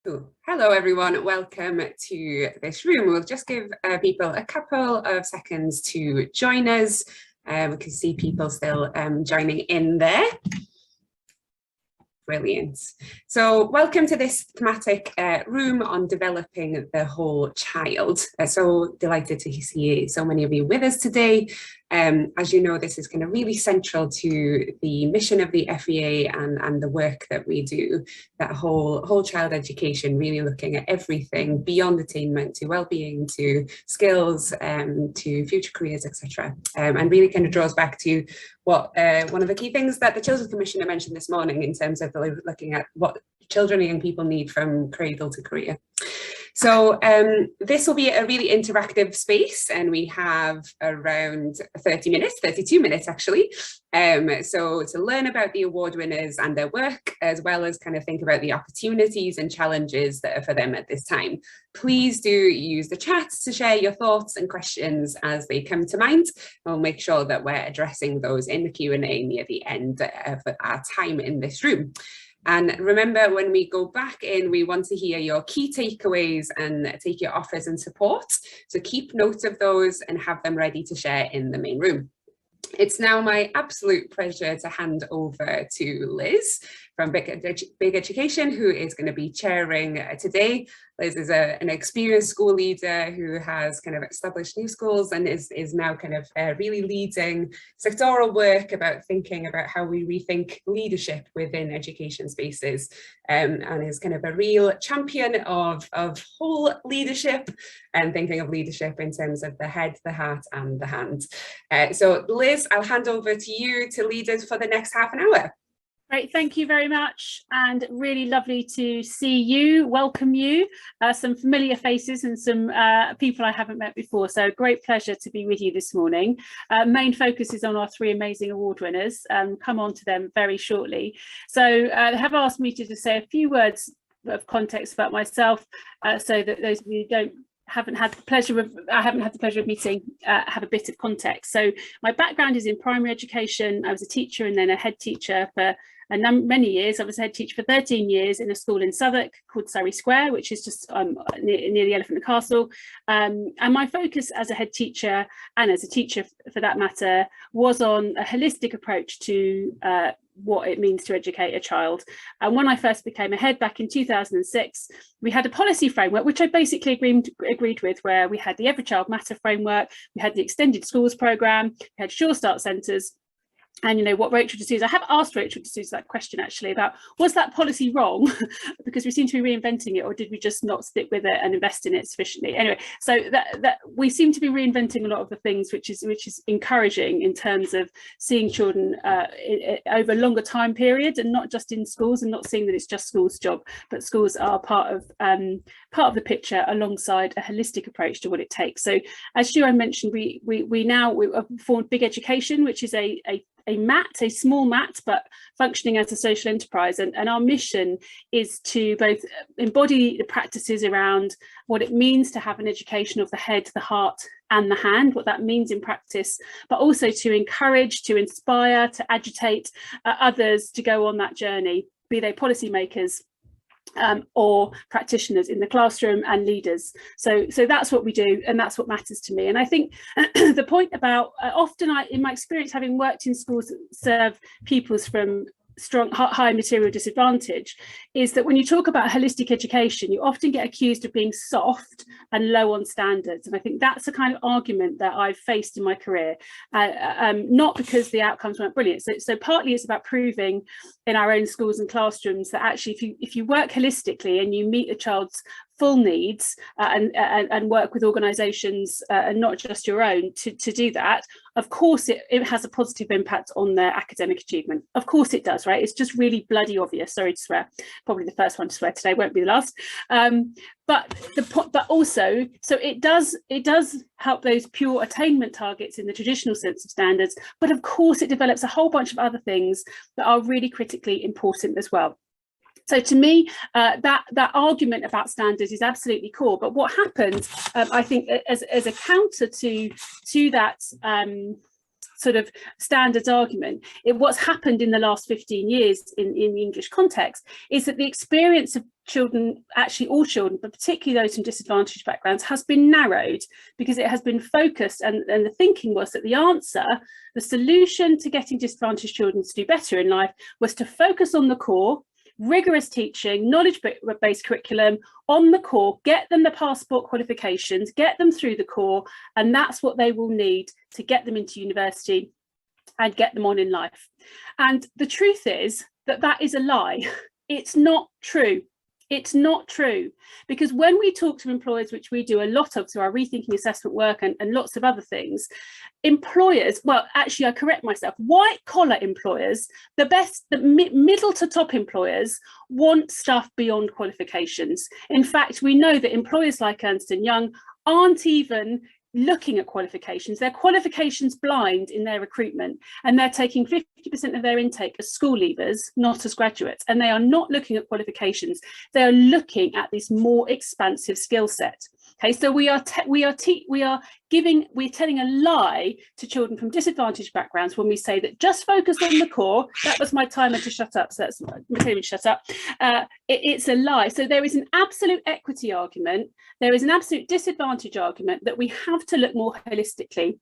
Cool. Hello everyone, welcome to this room. We'll just give people a couple of seconds to join us. We can see people still joining in there. Brilliant. So welcome to this thematic room on developing the whole child. So delighted to see so many of you with us today. As you know, this is kind of really central to the mission of the FEA and the work that we do, that whole child education, really looking at everything beyond attainment to well-being, to skills, to future careers, etc. And really kind of draws back to what one of the key things that the Children's Commissioner mentioned this morning in terms of looking at what children and young people need from cradle to career. So this will be a really interactive space, and we have around 30 minutes, 32 minutes actually. So to learn about the award winners and their work, as well as kind of think about the opportunities and challenges that are for them at this time. Please do use the chat to share your thoughts and questions as they come to mind. We'll make sure that we're addressing those in the Q&A near the end of our time in this room. And remember, when we go back in, we want to hear your key takeaways and take your offers and support. So keep note of those and have them ready to share in the main room. It's now my absolute pleasure to hand over to Liz from Big Education, who is going to be chairing today. Liz is an experienced school leader who has kind of established new schools and is now kind of really leading sectoral work about thinking about how we rethink leadership within education spaces, and is kind of a real champion of whole leadership and thinking of leadership in terms of the head, the heart and the hand. So Liz, I'll hand over to you to lead us for the next half an hour. Great, thank you very much, and really lovely to see you, welcome you, some familiar faces and some people I haven't met before, so great pleasure to be with you this morning. Main focus is on our three amazing award winners, come on to them very shortly. So they have asked me to just say a few words of context about myself, so that those of you who haven't had the pleasure of meeting have a bit of context. So my background is in primary education. I was a teacher and then a head teacher for many years. I was head teacher for 13 years in a school in Southwark called Surrey Square, which is just near the Elephant and Castle. And my focus as a head teacher, and as a teacher for that matter, was on a holistic approach to what it means to educate a child. And when I first became a head back in 2006, we had a policy framework, which I basically agreed with, where we had the Every Child Matter framework, we had the extended schools programme, we had Sure Start centres. And you know what Rachel D'Souza, I have asked Rachel D'Souza that question actually about, was that policy wrong? Because we seem to be reinventing it, or did we just not stick with it and invest in it sufficiently? Anyway, so that we seem to be reinventing a lot of the things, which is encouraging in terms of seeing children over a longer time period, and not just in schools, and not seeing that it's just schools' job, but schools are part of the picture alongside a holistic approach to what it takes. So as Shuan mentioned, we now formed Big Education, which is a small MAT, but functioning as a social enterprise. And our mission is to both embody the practices around what it means to have an education of the head, the heart and the hand, what that means in practice, but also to encourage, to inspire, to agitate others to go on that journey, be they policymakers, or practitioners in the classroom and leaders. So that's what we do, and that's what matters to me. And I think the point about often in my experience, having worked in schools that serve pupils from high material disadvantage, is that when you talk about holistic education, you often get accused of being soft and low on standards. And I think that's the kind of argument that I've faced in my career, not because the outcomes weren't brilliant. So partly it's about proving in our own schools and classrooms that actually if you work holistically and you meet a child's full needs and work with organisations and not just your own to do that, of course it has a positive impact on their academic achievement. Of course it does, right? It's just really bloody obvious. Sorry to swear, probably the first one to swear today, won't be the last. But also, so it does help those pure attainment targets in the traditional sense of standards, but of course it develops a whole bunch of other things that are really critically important as well. So to me, that argument about standards is absolutely core. But what happens, I think, as a counter to that sort of standards argument. What's happened in the last 15 years in the English context is that the experience of children, actually all children, but particularly those from disadvantaged backgrounds, has been narrowed because it has been focused, and the thinking was that the answer, the solution to getting disadvantaged children to do better in life was to focus on the core, rigorous teaching, knowledge-based curriculum on the core, get them the passport qualifications, get them through the core, and that's what they will need to get them into university and get them on in life. And the truth is that that is a lie. It's not true. It's not true, because when we talk to employers, which we do a lot of through our rethinking assessment work and lots of other things, employers, well, actually I correct myself, white collar employers, the middle to top employers want stuff beyond qualifications. In fact, we know that employers like Ernst & Young aren't even looking at qualifications. They're qualifications blind in their recruitment, and they're taking 50% of their intake as school leavers, not as graduates, and they are not looking at qualifications. They are looking at this more expansive skill set. Okay, so we're telling a lie to children from disadvantaged backgrounds when we say that just focus on the core. That was my timer to shut up, so that's my timer to shut up. It's a lie. So there is an absolute equity argument, there is an absolute disadvantage argument that we have to look more holistically,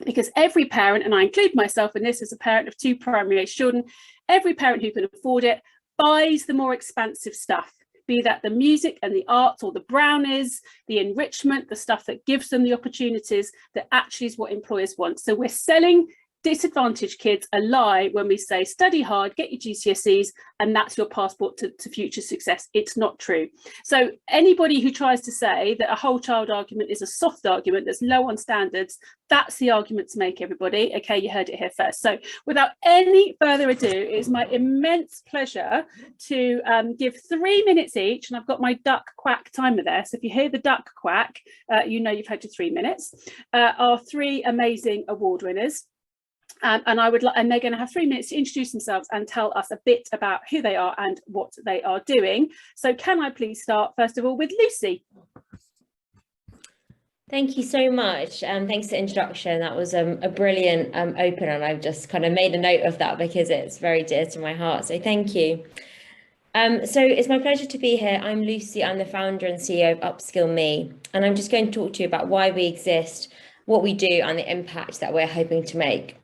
because every parent, and I include myself in this as a parent of 2 primary age children, every parent who can afford it buys the more expansive stuff, be that the music and the arts or the brownies, the enrichment, the stuff that gives them the opportunities that actually is what employers want. So we're selling disadvantaged kids a lie when we say study hard, get your GCSEs, and that's your passport to future success. It's not true. So anybody who tries to say that a whole child argument is a soft argument that's low on standards, that's the argument to make, everybody. Okay, you heard it here first. So without any further ado, it is my immense pleasure to give 3 minutes each, and I've got my duck quack timer there. So if you hear the duck quack, you know you've had your 3 minutes. Our 3 amazing award winners. And they're going to have 3 minutes to introduce themselves and tell us a bit about who they are and what they are doing. So can I please start first of all with Lucy? Thank you so much. Thanks for the introduction. That was a brilliant open, and I've just kind of made a note of that because it's very dear to my heart. So thank you. So it's my pleasure to be here. I'm Lucy. I'm the founder and CEO of Upskill Me, and I'm just going to talk to you about why we exist, what we do, and the impact that we're hoping to make.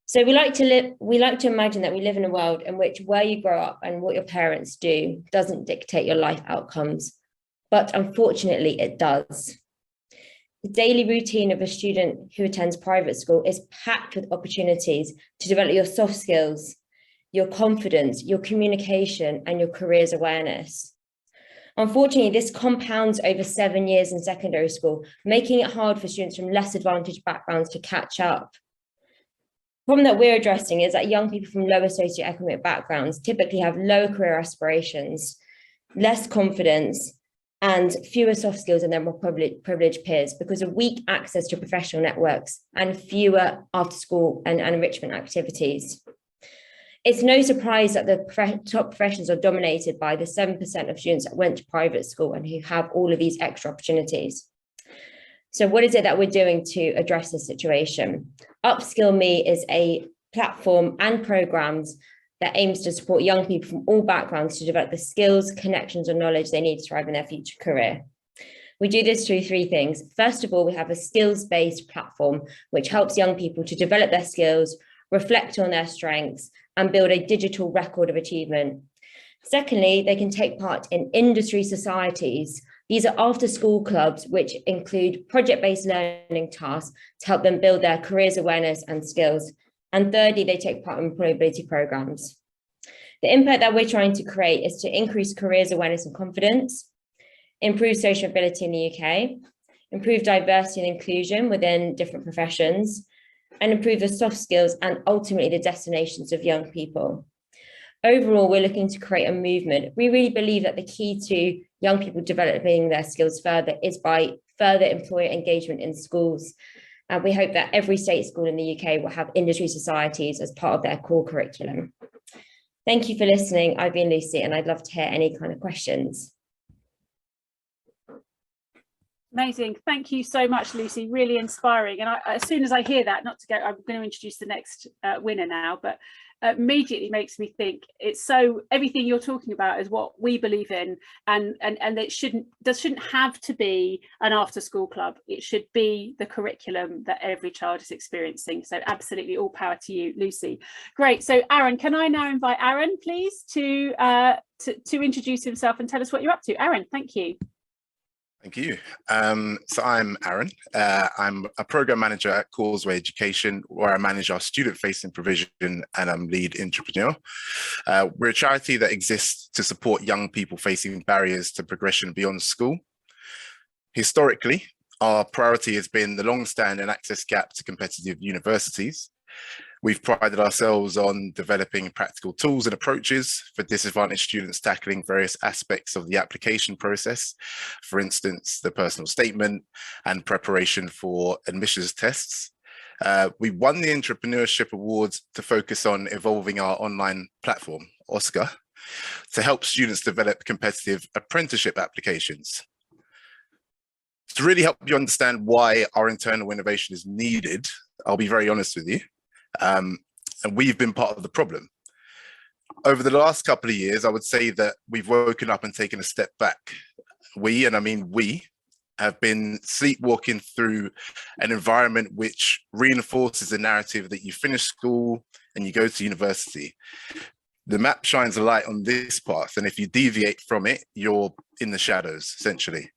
So we like to imagine that we live in a world in which where you grow up and what your parents do doesn't dictate your life outcomes, but unfortunately it does. The daily routine of a student who attends private school is packed with opportunities to develop your soft skills, your confidence, your communication, and your careers awareness. Unfortunately, this compounds over 7 years in secondary school, making it hard for students from less advantaged backgrounds to catch up. The problem that we're addressing is that young people from lower socioeconomic backgrounds typically have lower career aspirations, less confidence, and fewer soft skills than their more privileged peers because of weak access to professional networks and fewer after-school and enrichment activities. It's no surprise that the top professions are dominated by the 7% of students that went to private school and who have all of these extra opportunities. So what is it that we're doing to address this situation? Upskill Me is a platform and programs that aims to support young people from all backgrounds to develop the skills, connections, and knowledge they need to thrive in their future career. We do this through 3 things. First of all, we have a skills-based platform, which helps young people to develop their skills, reflect on their strengths, and build a digital record of achievement. Secondly, they can take part in industry societies. These are after-school clubs, which include project-based learning tasks to help them build their careers awareness and skills. And thirdly, they take part in employability programs. The impact that we're trying to create is to increase careers awareness and confidence, improve social mobility in the UK, improve diversity and inclusion within different professions, and improve the soft skills and ultimately the destinations of young people. Overall, we're looking to create a movement. We really believe that the key to young people developing their skills further is by further employer engagement in schools. And we hope that every state school in the UK will have industry societies as part of their core curriculum. Thank you for listening. I've been Lucy, and I'd love to hear any kind of questions. Amazing. Thank you so much, Lucy. Really inspiring. And as soon as I hear that, I'm going to introduce the next winner now, but immediately makes me think it's so, everything you're talking about is what we believe in, and it shouldn't have to be an after school club. It should be the curriculum that every child is experiencing. So absolutely, all power to you, Lucy. Great. So Aron, can I now invite Aron, please, to introduce himself and tell us what you're up to? Aron, thank you. Thank you. So I'm Aron. I'm a program manager at Causeway Education, where I manage our student-facing provision, and I'm lead intrapreneur. We're a charity that exists to support young people facing barriers to progression beyond school. Historically, our priority has been the long-standing access gap to competitive universities. We've prided ourselves on developing practical tools and approaches for disadvantaged students, tackling various aspects of the application process. For instance, the personal statement and preparation for admissions tests. We won the Intrapreneurship Awards to focus on evolving our online platform, Oscar, to help students develop competitive apprenticeship applications. To really help you understand why our internal innovation is needed, I'll be very honest with you. And we've been part of the problem. Over the last couple of years, I would say that we've woken up and taken a step back. We, and I mean we, have been sleepwalking through an environment which reinforces the narrative that you finish school and you go to university. The map shines a light on this path, and if you deviate from it, you're in the shadows, essentially.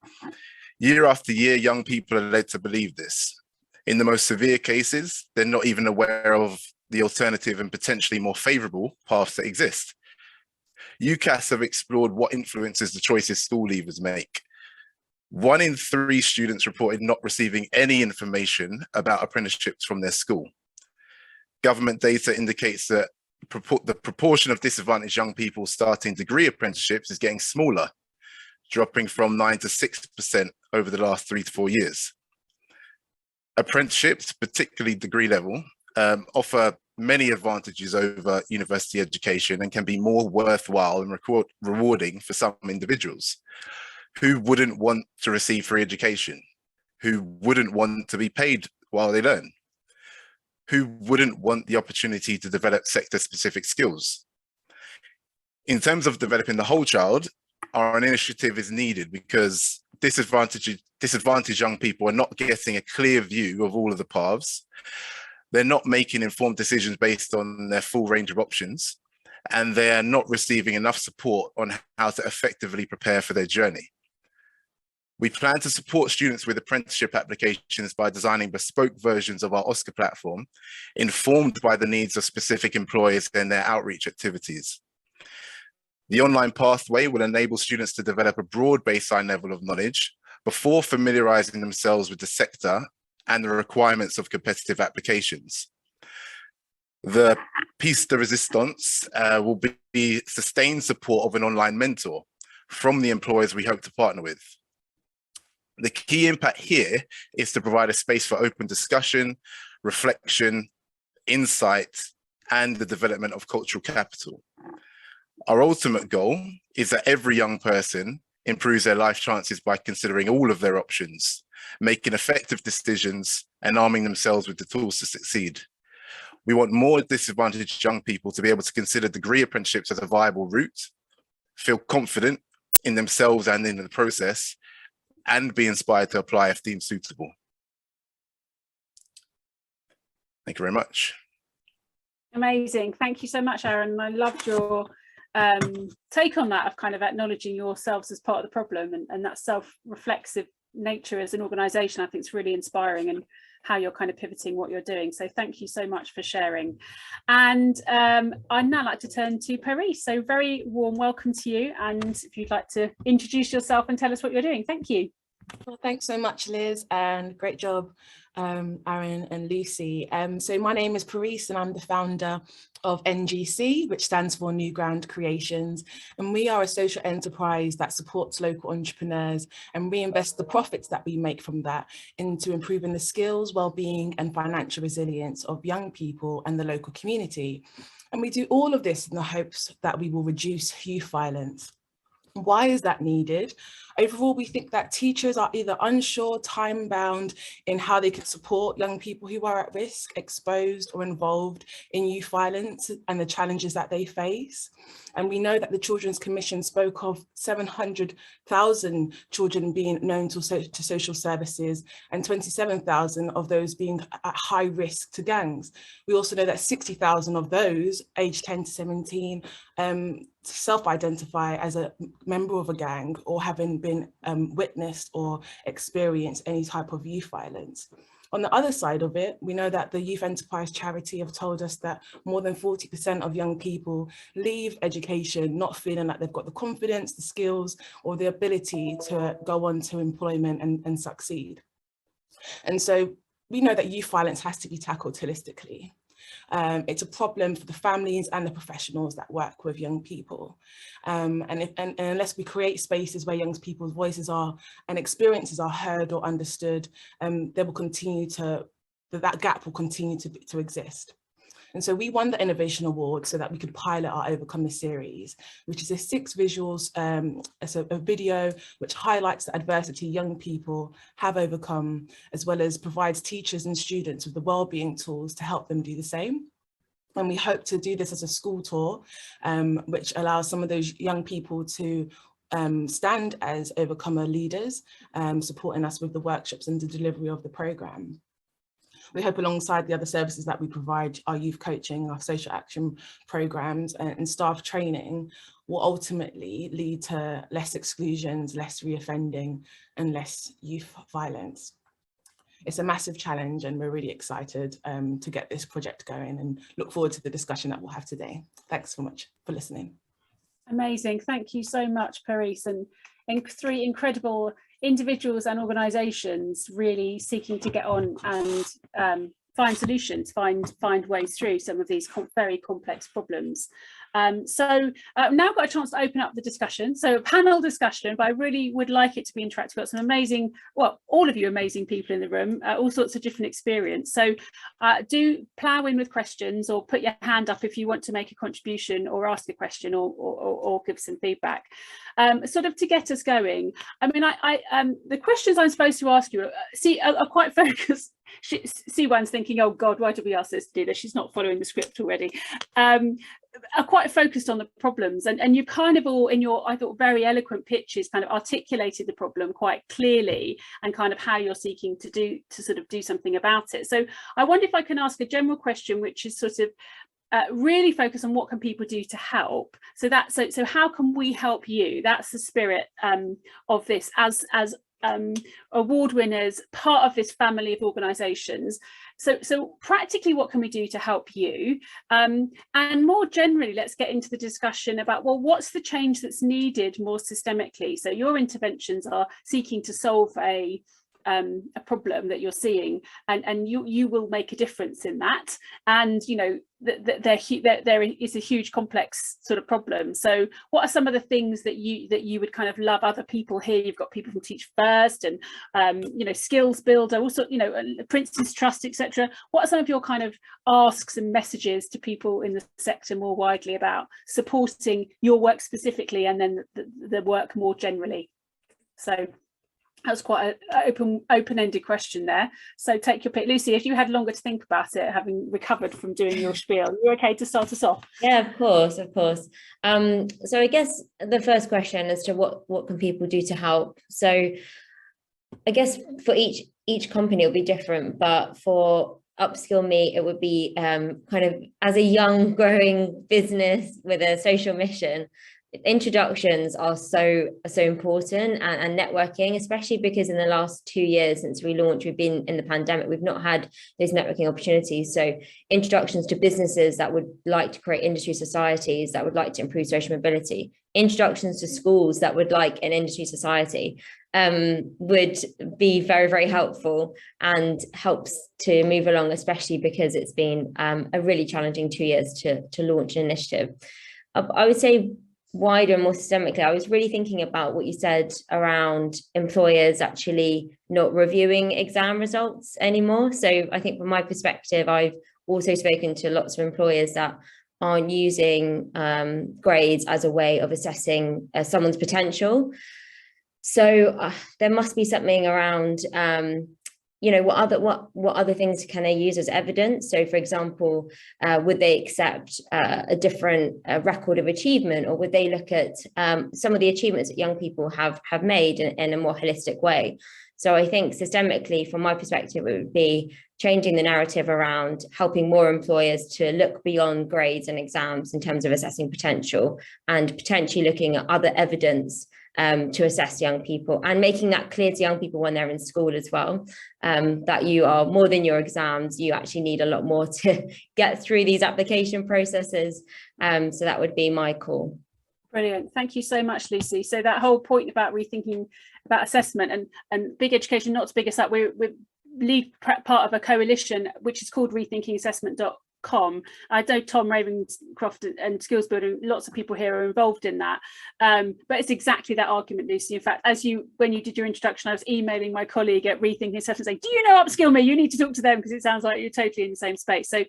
Year after year, young people are led to believe this. In the most severe cases, they're not even aware of the alternative and potentially more favourable paths that exist. UCAS have explored what influences the choices school leavers make. 1 in 3 students reported not receiving any information about apprenticeships from their school. Government data indicates that the proportion of disadvantaged young people starting degree apprenticeships is getting smaller, dropping from 9 to 6% over the last 3 to 4 years. Apprenticeships, particularly degree level, offer many advantages over university education and can be more worthwhile and rewarding for some individuals. Who wouldn't want to receive free education? Who wouldn't want to be paid while they learn? Who wouldn't want the opportunity to develop sector-specific skills? In terms of developing the whole child, our initiative is needed because disadvantaged young people are not getting a clear view of all of the paths. They're not making informed decisions based on their full range of options, and they're not receiving enough support on how to effectively prepare for their journey. We plan to support students with apprenticeship applications by designing bespoke versions of our Oscar platform, informed by the needs of specific employers and their outreach activities. The online pathway will enable students to develop a broad baseline level of knowledge before familiarizing themselves with the sector and the requirements of competitive applications. The piece de resistance will be sustained support of an online mentor from the employers we hope to partner with. The key impact here is to provide a space for open discussion, reflection, insight, and the development of cultural capital. Our ultimate goal is that every young person improves their life chances by considering all of their options, making effective decisions, and arming themselves with the tools to succeed. We want more disadvantaged young people to be able to consider degree apprenticeships as a viable route, feel confident in themselves and in the process, and be inspired to apply if deemed suitable. Thank you very much. Amazing. Thank you so much, Aron. I loved your take on that, of kind of acknowledging yourselves as part of the problem, and that self-reflexive nature as an organisation. I think it's really inspiring, and how you're kind of pivoting what you're doing. So thank you so much for sharing. And I'd now like to turn to Pareece. So very warm welcome to you. And if you'd like to introduce yourself and tell us what you're doing. Thank you. Well, thanks so much, Liz, and great job, Aron and Lucy. So my name is Pareece, and I'm the founder of NGC, which stands for New Ground Creations. And we are a social enterprise that supports local entrepreneurs and reinvest the profits that we make from that into improving the skills, well-being and financial resilience of young people and the local community. And we do all of this in the hopes that we will reduce youth violence. Why is that needed? Overall, we think that teachers are either unsure, time-bound in how they can support young people who are at risk, exposed or involved in youth violence and the challenges that they face. And we know that the Children's Commission spoke of 700,000 children being known to social services and 27,000 of those being at high risk to gangs. We also know that 60,000 of those aged 10 to 17 self-identify as a member of a gang or having been witnessed or experienced any type of youth violence. On the other side of it, we know that the Youth Enterprise Charity have told us that more than 40% of young people leave education not feeling like they've got the confidence, the skills, or the ability to go on to employment and succeed. And so we know that youth violence has to be tackled holistically. It's a problem for the families and the professionals that work with young people. And unless we create spaces where young people's voices are and experiences are heard or understood, they will continue to, that gap will continue to exist. And so we won the Innovation Award so that we could pilot our Overcome the series, which is a 6 visuals, a video which highlights the adversity young people have overcome, as well as provides teachers and students with the wellbeing tools to help them do the same. And we hope to do this as a school tour, which allows some of those young people to stand as overcomer leaders, supporting us with the workshops and the delivery of the programme. We hope alongside the other services that we provide, our youth coaching, our social action programs and staff training will ultimately lead to less exclusions, less reoffending and less youth violence. It's a massive challenge and we're really excited to get this project going and look forward to the discussion that we'll have today. Thanks so much for listening. Amazing. Thank you so much, Pareece, and 3 incredible individuals and organisations really seeking to get on and find solutions, find ways through some of these very complex problems. So now I've got a chance to open up the discussion. So a panel discussion, but I really would like it to be interactive. We've got some amazing, well, all of you amazing people in the room, all sorts of different experience. So do plough in with questions or put your hand up if you want to make a contribution or ask a question or give some feedback. Sort of to get us going. I mean, the questions I'm supposed to ask you are quite focused. C1's thinking, oh God, why did we ask this to do this? She's not following the script already. Are quite focused on the problems and you kind of all in your, I thought, very eloquent pitches kind of articulated the problem quite clearly and kind of how you're seeking to sort of do something about it. So I wonder if I can ask a general question, which is sort of really focus on what can people do to help. So how can we help you? That's the spirit of this as award winners, part of this family of organisations. So practically, what can we do to help you? And more generally, let's get into the discussion about, well, what's the change that's needed more systemically? So your interventions are seeking to solve a problem that you're seeing, and you will make a difference in that. And you know there is a huge complex sort of problem. So what are some of the things that you would kind of love other people here? You've got people from Teach First and you know, Skills Builder, also, you know, Prince's Trust, etc. What are some of your kind of asks and messages to people in the sector more widely about supporting your work specifically and then the work more generally? So that's quite an open-ended question there. So take your pick. Lucy, if you had longer to think about it, having recovered from doing your spiel, you're okay to start us off? Yeah, of course. So I guess the first question as to what can people do to help. So I guess for each company it'll be different, but for Upskill Me, it would be kind of as a young growing business with a social mission. Introductions are so important and networking, especially because in the last 2 years since we launched, we've been in the pandemic, we've not had those networking opportunities. So introductions to businesses that would like to create industry societies that would like to improve social mobility, introductions to schools that would like an industry society would be very, very helpful and helps to move along, especially because it's been a really challenging 2 years to launch an initiative. I would say wider and more systemically, I was really thinking about what you said around employers actually not reviewing exam results anymore. So I think from my perspective, I've also spoken to lots of employers that aren't using grades as a way of assessing someone's potential. So there must be something around, you know, what other things can they use as evidence? So, for example, would they accept a different record of achievement, or would they look at some of the achievements that young people have made in a more holistic way? So I think systemically, from my perspective, it would be changing the narrative around helping more employers to look beyond grades and exams in terms of assessing potential, and potentially looking at other evidence to assess young people, and making that clear to young people when they're in school as well, that you are more than your exams. You actually need a lot more to get through these application processes. So that would be my call. Brilliant. Thank you so much, Lucy. So that whole point about rethinking about assessment and big education, not to big us up, we're lead part of a coalition which is called rethinkingassessment.com. I know Tom Ravenscroft and Skills Building, lots of people here are involved in that, but it's exactly that argument, Lucy. In fact, when you did your introduction, I was emailing my colleague at Rethinking Assessment saying, do you know Upskill Me? You need to talk to them, because it sounds like you're totally in the same space. So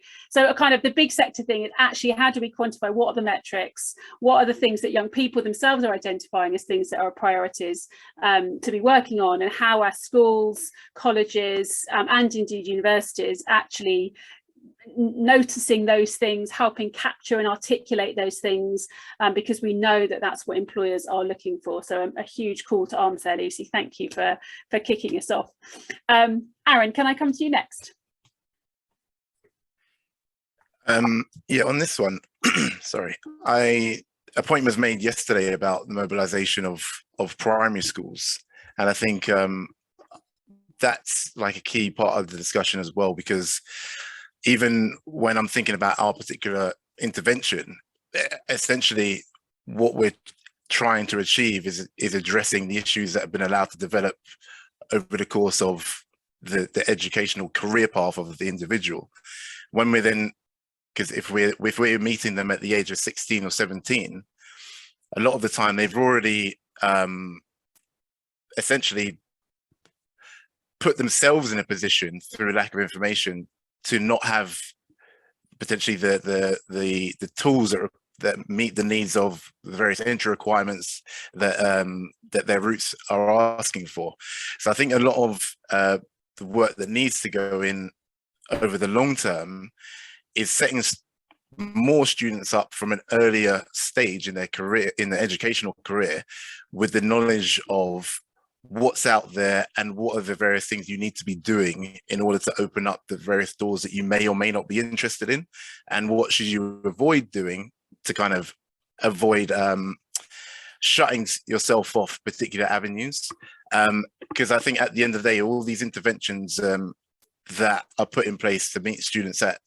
a kind of the big sector thing is actually, how do we quantify, what are the metrics, what are the things that young people themselves are identifying as things that are priorities to be working on, and how our schools, colleges, and indeed universities actually noticing those things, helping capture and articulate those things, because we know that that's what employers are looking for. So a huge call to arms there, Lucy. Thank you for kicking us off. Aron, can I come to you next? Yeah, on this one, sorry, a point was made yesterday about the mobilization of primary schools, and I think that's like a key part of the discussion as well, because even when I'm thinking about our particular intervention, essentially what we're trying to achieve is addressing the issues that have been allowed to develop over the course of the educational career path of the individual. When we're then, because if we're meeting them at the age of 16 or 17, a lot of the time they've already essentially put themselves in a position, through lack of information, to not have potentially the tools that meet the needs of the various entry requirements that their roots are asking for. So I think a lot of the work that needs to go in over the long term is setting more students up from an earlier stage in their career, in their educational career, with the knowledge of what's out there and what are the various things you need to be doing in order to open up the various doors that you may or may not be interested in, and what should you avoid doing to kind of avoid shutting yourself off particular avenues. Because I think at the end of the day, all these interventions that are put in place to meet students at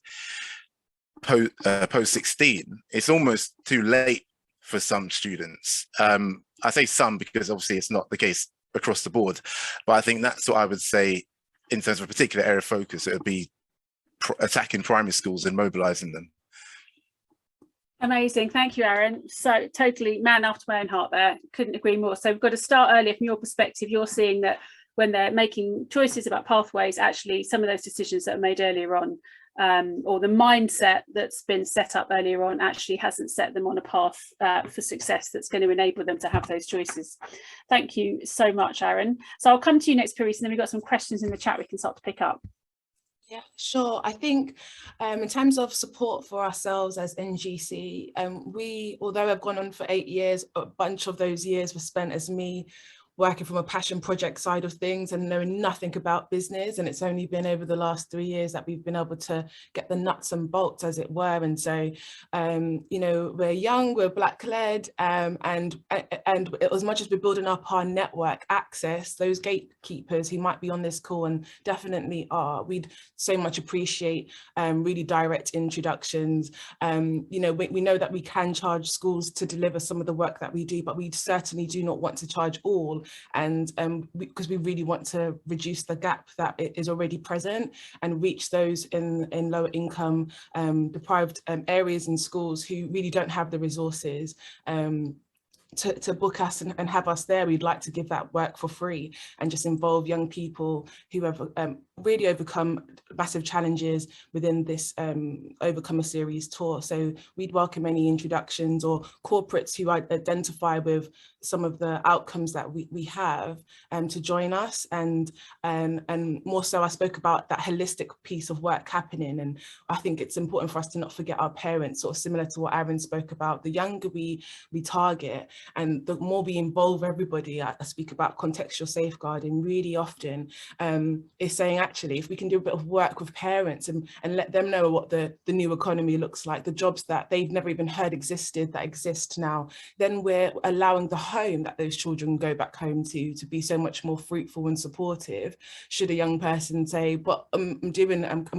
post 16, it's almost too late for some students. I say some because obviously it's not the case across the board, but I think that's what I would say in terms of a particular area of focus. It would be attacking primary schools and mobilizing them. Amazing, thank you, Aron. So totally man after my own heart there, couldn't agree more. So we've got to start earlier. From your perspective, you're seeing that when they're making choices about pathways, actually some of those decisions that are made earlier on, or the mindset that's been set up earlier on, actually hasn't set them on a path for success that's going to enable them to have those choices. Thank you so much, Aron. So I'll come to you next, Pareece, and then we've got some questions in the chat we can start to pick up. Yeah, sure. I think in terms of support for ourselves as NGC, we, although I've gone on for 8 years, a bunch of those years were spent as me working from a passion project side of things and knowing nothing about business. And it's only been over the last 3 years that we've been able to get the nuts and bolts, as it were. And so, you know, we're young, we're Black-led, and as much as we're building up our network access, those gatekeepers who might be on this call and definitely are, we'd so much appreciate really direct introductions. You know, we know that we can charge schools to deliver some of the work that we do, but we certainly do not want to charge all. And because we really want to reduce the gap that is already present and reach those in lower income deprived areas and schools who really don't have the resources to book us and have us there. We'd like to give that work for free and just involve young people who have really overcome massive challenges within this Overcomer Series tour. So we'd welcome any introductions or corporates who identify with some of the outcomes that we have to join us. And more so, I spoke about that holistic piece of work happening. And I think it's important for us to not forget our parents, sort of similar to what Aron spoke about. The younger we target and the more we involve everybody. I speak about contextual safeguarding really often, is saying, actually, if we can do a bit of work with parents and let them know what the new economy looks like, the jobs that they've never even heard existed that exist now, then we're allowing the home that those children go back home to be so much more fruitful and supportive. Should a young person say, but I'm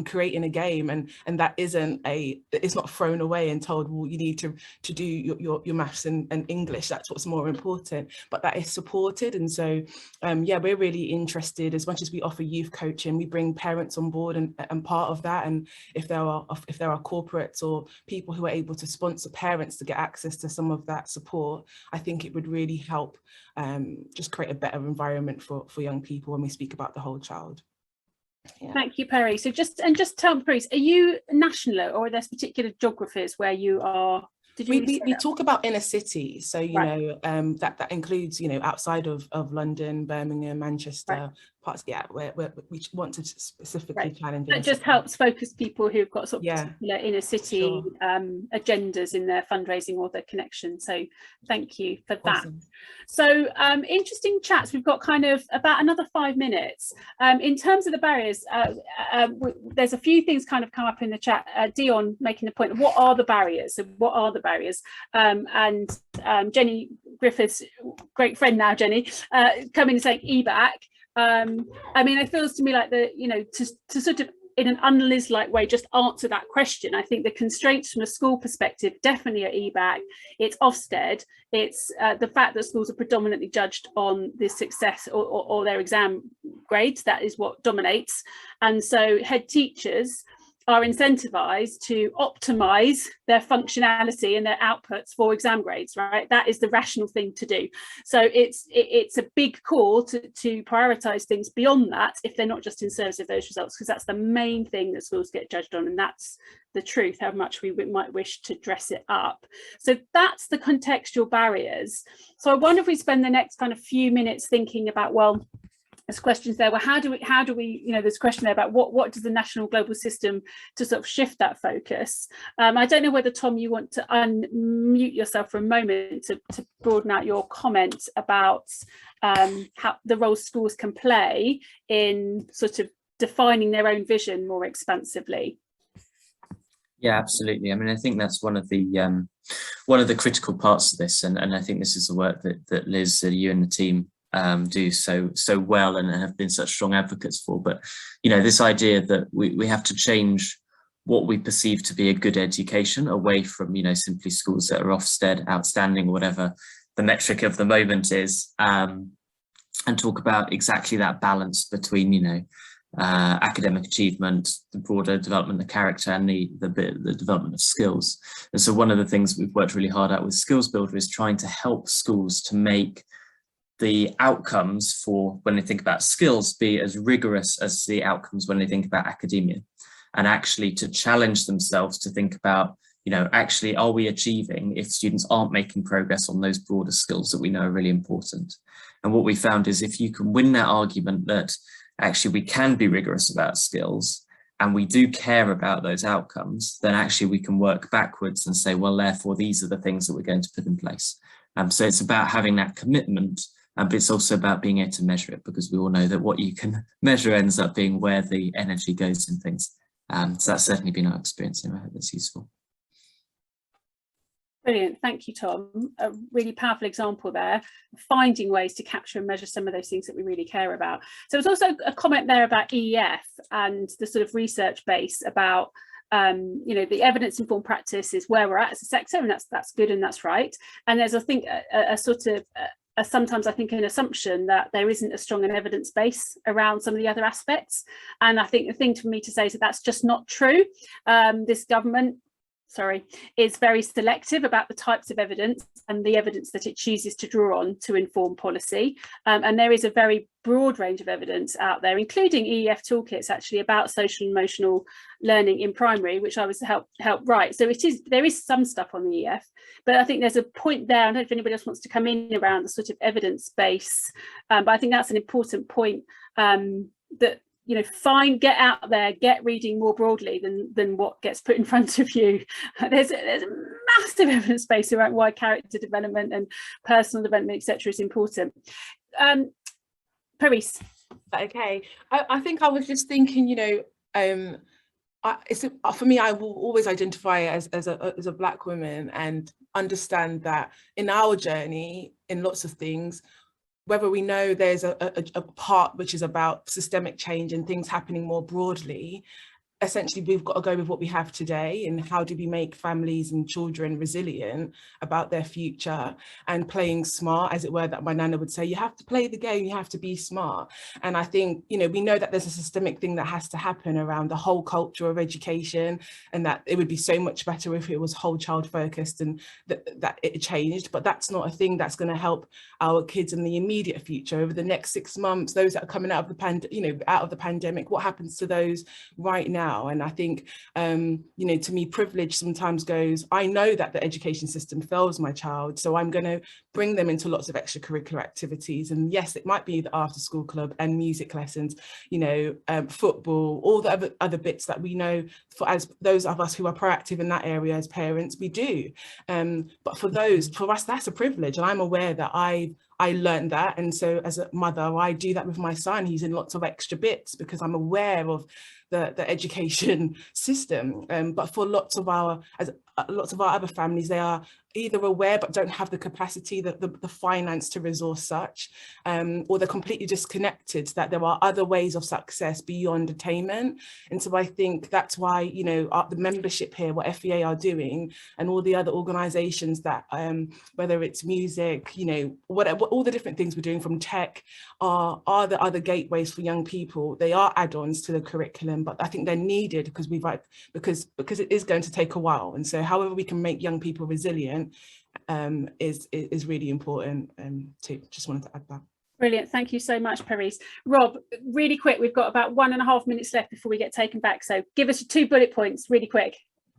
creating a game, and that it's not thrown away and told, well, you need to do your maths and English, that's what's more important, but that is supported. And so yeah, we're really interested, as much as we offer youth coaching, we bring parents on board and part of that. And if there are corporates or people who are able to sponsor parents to get access to some of that support, I think it would really help just create a better environment for young people when we speak about the whole child. Yeah. Thank you, Perry. So just tell me, Pareece, are you national, or are there particular geographies where you are? We talk about inner cities, so you know that includes, you know, outside of London, Birmingham, Manchester, parts, yeah, where we want to specifically challenge. That just helps focus people who've got sort of particular inner city agendas in their fundraising or their connection. So thank you for that. Awesome. So interesting chats. We've got kind of about another 5 minutes. In terms of the barriers, there's a few things kind of come up in the chat. Dion making the point of what are the barriers? So what are the barriers? And Jenny Griffiths, great friend now, Jenny, coming and saying EBAC. I mean, it feels to me like to sort of in an un-Liz-like way just answer that question. I think the constraints from a school perspective definitely are EBAC, it's Ofsted, it's the fact that schools are predominantly judged on the success or their exam grades. That is what dominates. And so head teachers are incentivized to optimize their functionality and their outputs for exam grades, right? That is the rational thing to do. So it's a big call to prioritize things beyond that if they're not just in service of those results, because that's the main thing that schools get judged on, and that's the truth, how much we might wish to dress it up. So that's the contextual barriers. So I wonder if we spend the next kind of few minutes thinking about, well, there's questions there. Well, how do we, you know, there's a question there about what does the national global system to sort of shift that focus. I don't know whether, Tom, you want to unmute yourself for a moment to broaden out your comment about how the role schools can play in sort of defining their own vision more expansively. Yeah, absolutely. I mean, I think that's one of the critical parts of this, and I think this is the work that Liz, you and the team do so well and have been such strong advocates for. But you know, this idea that we have to change what we perceive to be a good education away from, you know, simply schools that are Ofsted, outstanding, whatever the metric of the moment is, and talk about exactly that balance between, you know, academic achievement, the broader development of character, and the development of skills. And so one of the things we've worked really hard at with Skills Builder is trying to help schools to make the outcomes for when they think about skills be as rigorous as the outcomes when they think about academia, and actually to challenge themselves to think about, you know, actually, are we achieving if students aren't making progress on those broader skills that we know are really important? And what we found is if you can win that argument that actually we can be rigorous about skills and we do care about those outcomes, then actually we can work backwards and say, well, therefore, these are the things that we're going to put in place. So it's about having that commitment. But it's also about being able to measure it, because we all know that what you can measure ends up being where the energy goes in things. So that's certainly been our experience, and I hope that's useful. Brilliant, thank you, Tom. A really powerful example there, finding ways to capture and measure some of those things that we really care about. So there's also a comment there about EEF and the sort of research base about you know, the evidence-informed practice is where we're at as a sector, and that's good and that's right. And there's, I think, a sort of sometimes I think an assumption that there isn't a strong evidence base around some of the other aspects. And I think the thing for me to say is that that's just not true. This government is very selective about the types of evidence and the evidence that it chooses to draw on to inform policy. And there is a very broad range of evidence out there, including EEF toolkits actually about social and emotional learning in primary, which I was helped write. So there is some stuff on the EEF, but I think there's a point there. I don't know if anybody else wants to come in around the sort of evidence base, but I think that's an important point, that get out there, get reading more broadly than what gets put in front of you. There's a massive evidence base around why character development and personal development, etc., is important. Pareece. Okay, I think I was just thinking, for me, I will always identify as a Black woman and understand that in our journey, in lots of things, whether we know there's a part which is about systemic change and things happening more broadly, essentially we've got to go with what we have today, and how do we make families and children resilient about their future and playing smart, as it were, that my nana would say, you have to play the game, you have to be smart. And I think, we know that there's a systemic thing that has to happen around the whole culture of education, and that it would be so much better if it was whole child focused and that it changed. But that's not a thing that's going to help our kids in the immediate future over the next 6 months, those that are coming out of the pandemic. What happens to those right now? And I think, to me, privilege sometimes goes, I know that the education system fails my child, so I'm going to bring them into lots of extracurricular activities. And yes, it might be the after school club and music lessons, football, all the other bits that we know, as those of us who are proactive in that area as parents, we do. But for us, that's a privilege. And I'm aware that I learned that. And so as a mother, I do that with my son. He's in lots of extra bits because I'm aware of the education system. But for lots of our other families, they are either aware but don't have the capacity, the finance to resource such, or they're completely disconnected that there are other ways of success beyond attainment. And so I think that's why, the membership here, what FEA are doing, and all the other organizations that, whether it's music, whatever, all the different things we're doing from tech are the other gateways for young people. They are add-ons to the curriculum, but I think they're needed because because it is going to take a while. And so however we can make young people resilient is really important. Just wanted to add that. Brilliant, thank you so much, Pareece. Rob, really quick, we've got about 1.5 minutes left before we get taken back, so give us 2 bullet points really quick.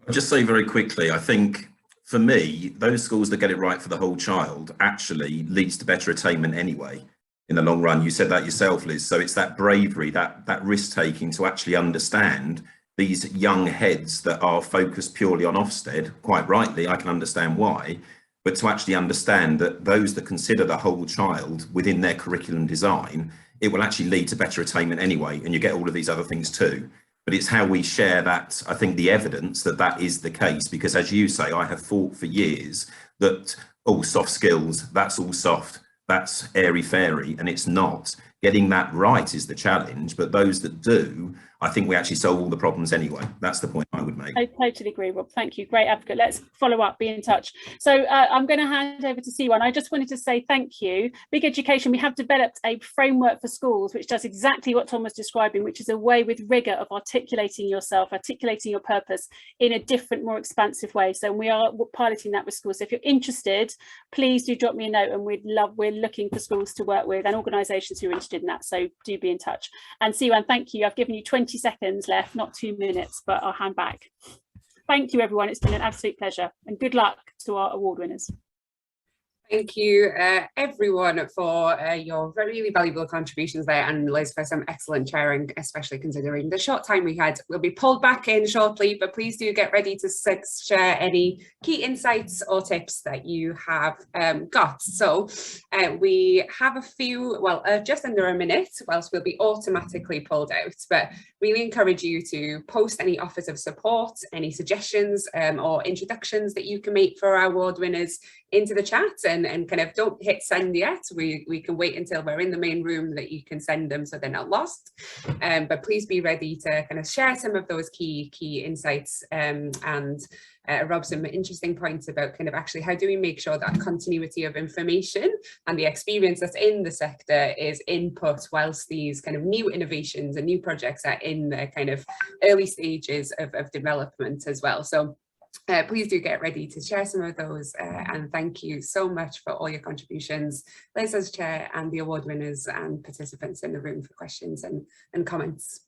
I'll just say very quickly, I think for me, those schools that get it right for the whole child actually leads to better attainment anyway in the long run. You said that yourself, Liz. So it's that bravery, that risk taking to actually understand these young heads that are focused purely on Ofsted. Quite rightly, I can understand why, but to actually understand that those that consider the whole child within their curriculum design, it will actually lead to better attainment anyway, and you get all of these other things too. But it's how we share that, I think, the evidence that is the case, because as you say, I have fought for years that all soft skills, that's all soft, that's airy-fairy, and it's not. Getting that right is the challenge, but those that do, I think we actually solve all the problems anyway. That's the point I would make. I totally agree, Rob. Thank you. Great advocate. Let's follow up, be in touch. So I'm going to hand over to C1. I just wanted to say thank you. Big Education, we have developed a framework for schools which does exactly what Tom was describing, which is a way with rigour of articulating yourself, articulating your purpose in a different, more expansive way. So we're piloting that with schools. So if you're interested, please do drop me a note, and we're looking for schools to work with and organisations who are interested in that. So do be in touch. And C1, thank you. I've given you 20 seconds left, not 2 minutes, but I'll hand back. Thank you, everyone. It's been an absolute pleasure, and good luck to our award winners. Thank you, everyone, for your really valuable contributions there, and Liz for some excellent sharing, especially considering the short time we had. We'll be pulled back in shortly, but please do get ready to share any key insights or tips that you have got. So we have a few, just under a minute, whilst we'll be automatically pulled out, but really encourage you to post any offers of support, any suggestions or introductions that you can make for our award winners into the chat, and kind of don't hit send yet. We can wait until we're in the main room that you can send them so they're not lost. But please be ready to kind of share some of those key insights and Rob, some interesting points about kind of actually how do we make sure that continuity of information and the experience that's in the sector is input whilst these kind of new innovations and new projects are in the kind of early stages of development as well. So please do get ready to share some of those, and thank you so much for all your contributions, Liz as chair, and the award winners and participants in the room for questions and comments.